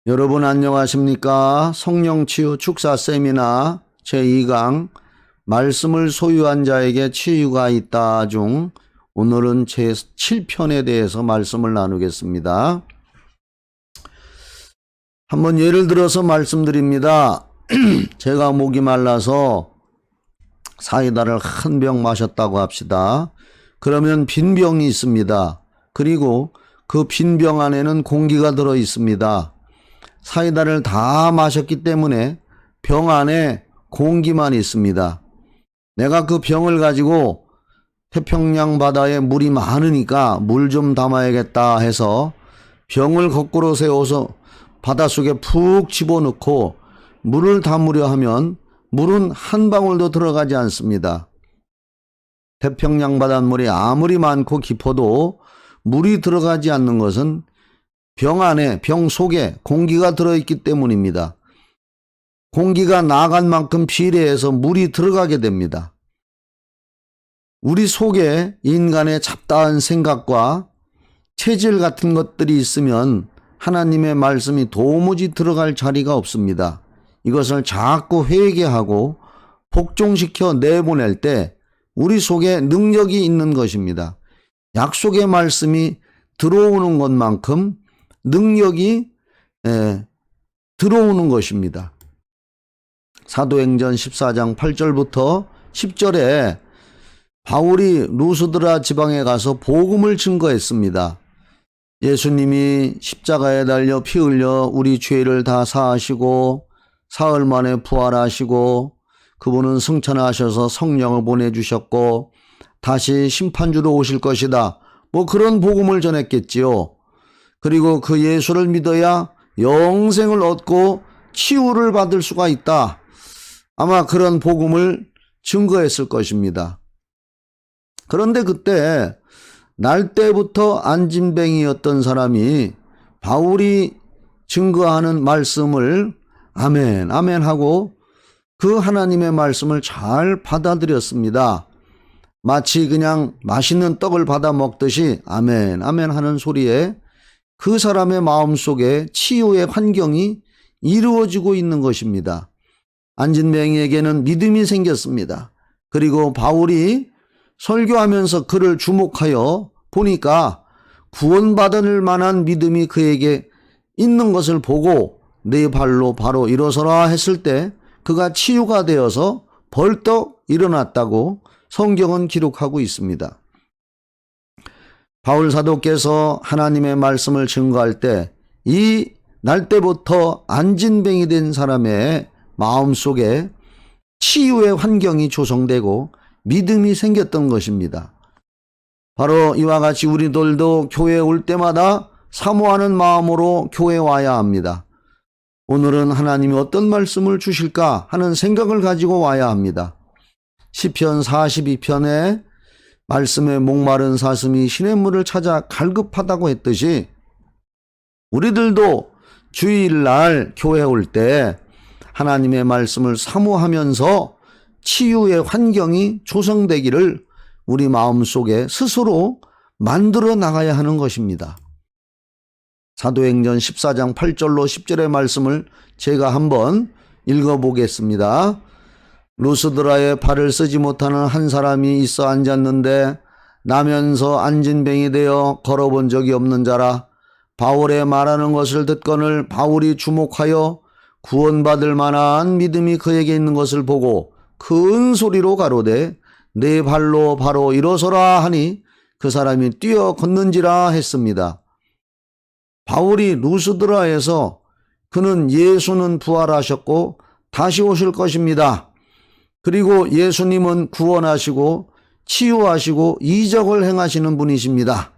여러분 안녕하십니까? 성령치유 축사 세미나 제2강 말씀을 소유한 자에게 치유가 있다 중 오늘은 제7편에 대해서 말씀을 나누겠습니다. 한번 예를 들어서 말씀드립니다. 제가 목이 말라서 사이다를 한 병 마셨다고 합시다. 그러면 빈 병이 있습니다. 그리고 그 빈 병 안에는 공기가 들어 있습니다. 사이다를 다 마셨기 때문에 병 안에 공기만 있습니다. 내가 그 병을 가지고 태평양 바다에 물이 많으니까 물 좀 담아야겠다 해서 병을 거꾸로 세워서 바닷속에 푹 집어넣고 물을 담으려 하면 물은 한 방울도 들어가지 않습니다. 태평양 바닷물이 아무리 많고 깊어도 물이 들어가지 않는 것은 병 안에, 병 속에 공기가 들어있기 때문입니다. 공기가 나간 만큼 비례해서 물이 들어가게 됩니다. 우리 속에 인간의 잡다한 생각과 체질 같은 것들이 있으면 하나님의 말씀이 도무지 들어갈 자리가 없습니다. 이것을 자꾸 회개하고 복종시켜 내보낼 때 우리 속에 능력이 있는 것입니다. 약속의 말씀이 들어오는 것만큼 능력이 들어오는 것입니다. 사도행전 14장 8절부터 10절에 바울이 루스드라 지방에 가서 복음을 증거했습니다. 예수님이 십자가에 달려 피 흘려 우리 죄를 다 사하시고 사흘 만에 부활하시고 그분은 승천하셔서 성령을 보내주셨고 다시 심판주로 오실 것이다. 뭐 그런 복음을 전했겠지요. 그리고 그 예수를 믿어야 영생을 얻고 치유를 받을 수가 있다. 아마 그런 복음을 증거했을 것입니다. 그런데 그때 날 때부터 안진뱅이였던 사람이 바울이 증거하는 말씀을 아멘, 아멘 하고 그 하나님의 말씀을 잘 받아들였습니다. 마치 그냥 맛있는 떡을 받아 먹듯이 아멘, 아멘 하는 소리에 그 사람의 마음속에 치유의 환경이 이루어지고 있는 것입니다. 안진뱅이에게는 믿음이 생겼습니다. 그리고 바울이 설교하면서 그를 주목하여 보니까 구원받을 만한 믿음이 그에게 있는 것을 보고 네 발로 바로 일어서라 했을 때 그가 치유가 되어서 벌떡 일어났다고 성경은 기록하고 있습니다. 바울 사도께서 하나님의 말씀을 증거할 때 이 날 때부터 안진뱅이 된 사람의 마음속에 치유의 환경이 조성되고 믿음이 생겼던 것입니다. 바로 이와 같이 우리들도 교회에 올 때마다 사모하는 마음으로 교회에 와야 합니다. 오늘은 하나님이 어떤 말씀을 주실까 하는 생각을 가지고 와야 합니다. 시편 42편에 말씀에 목마른 사슴이 시냇물을 찾아 갈급하다고 했듯이 우리들도 주일날 교회에 올 때 하나님의 말씀을 사모하면서 치유의 환경이 조성되기를 우리 마음속에 스스로 만들어 나가야 하는 것입니다. 사도행전 14장 8절로 10절의 말씀을 제가 한번 읽어보겠습니다. 루스드라에 발을 쓰지 못하는 한 사람이 있어 앉았는데 나면서 안진뱅이 되어 걸어본 적이 없는 자라. 바울의 말하는 것을 듣거늘 바울이 주목하여 구원받을 만한 믿음이 그에게 있는 것을 보고 큰 소리로 가로되 네 발로 바로 일어서라 하니 그 사람이 뛰어 걷는지라 했습니다. 바울이 루스드라에서 그는 예수는 부활하셨고 다시 오실 것입니다. 그리고 예수님은 구원하시고 치유하시고 이적을 행하시는 분이십니다.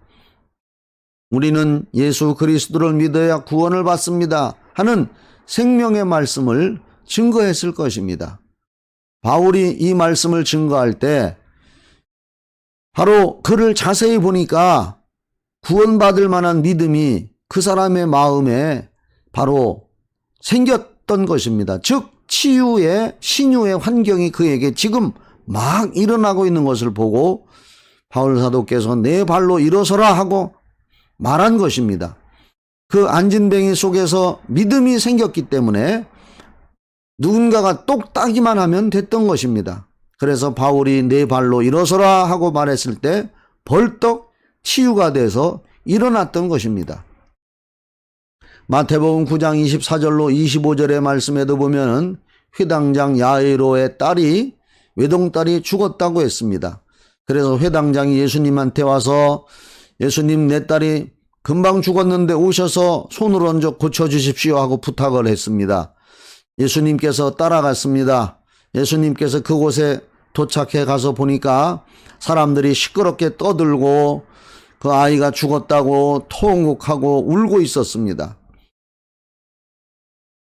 우리는 예수 그리스도를 믿어야 구원을 받습니다 하는 생명의 말씀을 증거했을 것입니다. 바울이 이 말씀을 증거할 때 바로 그를 자세히 보니까 구원받을 만한 믿음이 그 사람의 마음에 바로 생겼던 것입니다. 즉 치유의 신유의 환경이 그에게 지금 막 일어나고 있는 것을 보고 바울 사도께서 내 발로 일어서라 하고 말한 것입니다. 그 안진뱅이 속에서 믿음이 생겼기 때문에 누군가가 똑딱이만 하면 됐던 것입니다. 그래서 바울이 네 발로 일어서라 하고 말했을 때 벌떡 치유가 돼서 일어났던 것입니다. 마태복음 9장 24절로 25절의 말씀에도 보면은 회당장 야이로의 딸이 외동딸이 죽었다고 했습니다. 그래서 회당장이 예수님한테 와서 예수님, 내 딸이 금방 죽었는데 오셔서 손을 얹어 고쳐주십시오 하고 부탁을 했습니다. 예수님께서 따라갔습니다. 예수님께서 그곳에 도착해 가서 보니까 사람들이 시끄럽게 떠들고 그 아이가 죽었다고 통곡하고 울고 있었습니다.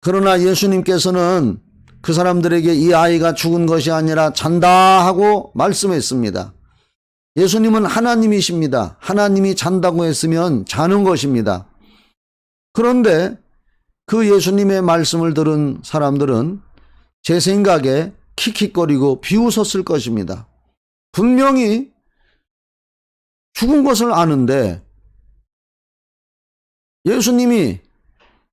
그러나 예수님께서는 그 사람들에게 이 아이가 죽은 것이 아니라 잔다 하고 말씀했습니다. 예수님은 하나님이십니다. 하나님이 잔다고 했으면 자는 것입니다. 그런데 그 예수님의 말씀을 들은 사람들은 제 생각에 킥킥거리고 비웃었을 것입니다. 분명히 죽은 것을 아는데 예수님이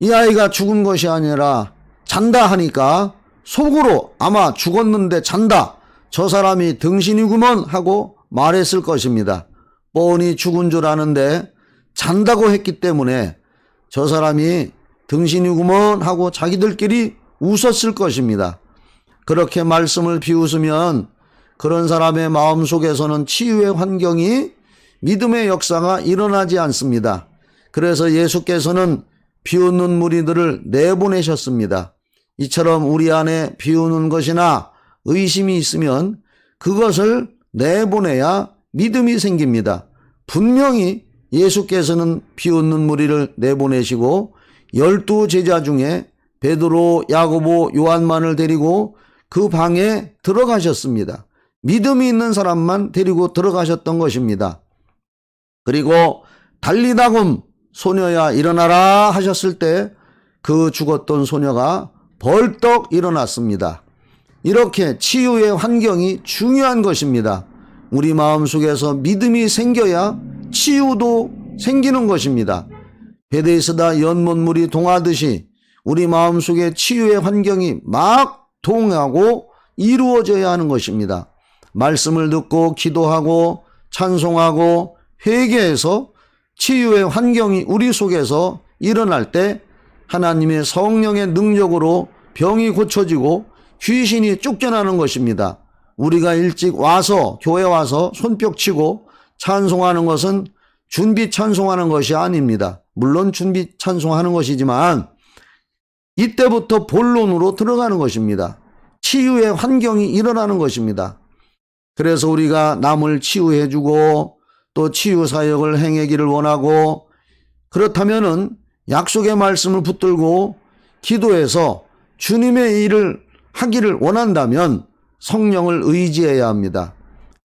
이 아이가 죽은 것이 아니라 잔다 하니까 속으로 아마 죽었는데 잔다, 저 사람이 등신이구먼 하고 말했을 것입니다. 뻔히 죽은 줄 아는데 잔다고 했기 때문에 저 사람이 등신이구먼 하고 자기들끼리 웃었을 것입니다. 그렇게 말씀을 비웃으면 그런 사람의 마음속에서는 치유의 환경이, 믿음의 역사가 일어나지 않습니다. 그래서 예수께서는 비웃는 무리들을 내보내셨습니다. 이처럼 우리 안에 비웃는 것이나 의심이 있으면 그것을 내보내야 믿음이 생깁니다. 분명히 예수께서는 비웃는 무리를 내보내시고 12 제자 중에 베드로, 야고보, 요한만을 데리고 그 방에 들어가셨습니다. 믿음이 있는 사람만 데리고 들어가셨던 것입니다. 그리고 달리다금 소녀야 일어나라 하셨을 때 그 죽었던 소녀가 벌떡 일어났습니다. 이렇게 치유의 환경이 중요한 것입니다. 우리 마음속에서 믿음이 생겨야 치유도 생기는 것입니다. 베데스다 연못물이 동하듯이 우리 마음속에 치유의 환경이 막 동하고 이루어져야 하는 것입니다. 말씀을 듣고 기도하고 찬송하고 회개해서 치유의 환경이 우리 속에서 일어날 때 하나님의 성령의 능력으로 병이 고쳐지고 귀신이 쫓겨나는 것입니다. 우리가 일찍 와서 교회 와서 손뼉 치고 찬송하는 것은 준비 찬송하는 것이 아닙니다. 물론 준비 찬송하는 것이지만 이때부터 본론으로 들어가는 것입니다. 치유의 환경이 일어나는 것입니다. 그래서 우리가 남을 치유해주고 또 치유 사역을 행하기를 원하고, 그렇다면은 약속의 말씀을 붙들고 기도해서 주님의 일을 하기를 원한다면 성령을 의지해야 합니다.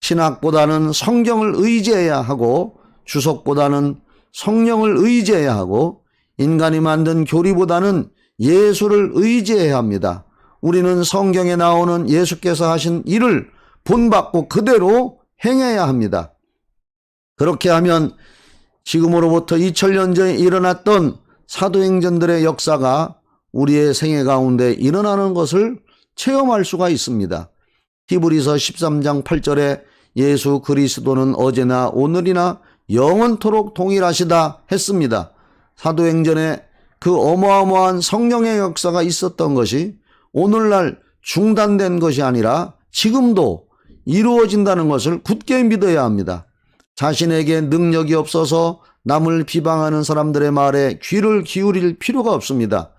신학보다는 성경을 의지해야 하고 주석보다는 성령을 의지해야 하고 인간이 만든 교리보다는 예수를 의지해야 합니다. 우리는 성경에 나오는 예수께서 하신 일을 본받고 그대로 행해야 합니다. 그렇게 하면 지금으로부터 2000년 전에 일어났던 사도행전들의 역사가 우리의 생애 가운데 일어나는 것을 체험할 수가 있습니다. 히브리서 13장 8절에 예수 그리스도는 어제나 오늘이나 영원토록 동일하시다 했습니다. 사도행전에 그 어마어마한 성령의 역사가 있었던 것이 오늘날 중단된 것이 아니라 지금도 이루어진다는 것을 굳게 믿어야 합니다. 자신에게 능력이 없어서 남을 비방하는 사람들의 말에 귀를 기울일 필요가 없습니다.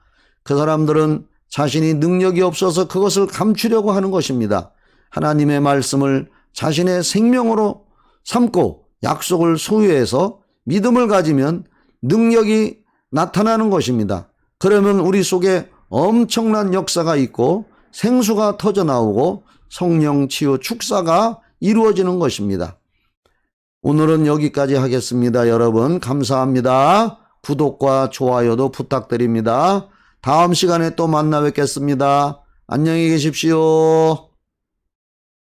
그 사람들은 자신이 능력이 없어서 그것을 감추려고 하는 것입니다. 하나님의 말씀을 자신의 생명으로 삼고 약속을 소유해서 믿음을 가지면 능력이 나타나는 것입니다. 그러면 우리 속에 엄청난 역사가 있고 생수가 터져나오고 성령 치유 축사가 이루어지는 것입니다. 오늘은 여기까지 하겠습니다. 여러분 감사합니다. 구독과 좋아요도 부탁드립니다. 다음 시간에 또 만나 뵙겠습니다. 안녕히 계십시오.